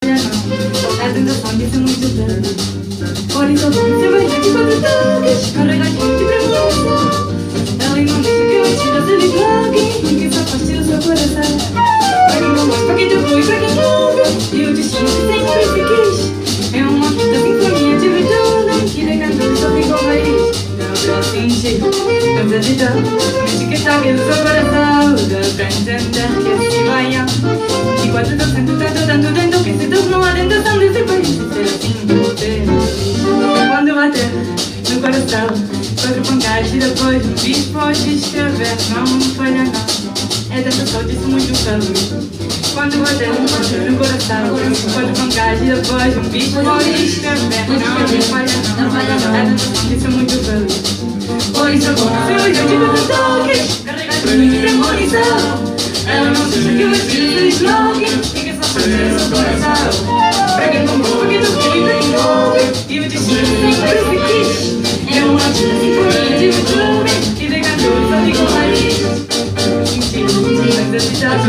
A tentação de ser muito grande. Por isso você vai ter que fazer toques, carregadinho de premonição. Ela não deixa que eu tire a dele bloque, ninguém só partiu o seu coração. Pra quem não gosta, pra quem te foi, pra quem não viu, e o destino que sempre se quis. É uma fita sinfonia de virtude, que decantando só ficou raiz. Não sentir, cansa de dor, mente que toque no seu coração. Dá pra entender que assim vai. E quando tô sendo tanto dentro, que se tornou a tentação desse país. Ser assim, não ter. Quando bater no coração, 4 pancas e depois um bicho pode escrever. Não falha não, é dessa só disse muito calor. Quando bater no coração, 4 pancas e depois um bicho pode escrever. Não falha não, é dessa só disse muito calor. Por isso agora, se eu digo que toques, carregadinho de premonição. Ela não deixa que eu atire esse bloque, fica só fazendo seu coração. Pra quem comprou, pra quem não quer, pra quem ouve, e o destino sempre se quis. É uma sinfonia de virtude, que decador só ficou raiz. Mentira, mas a cidade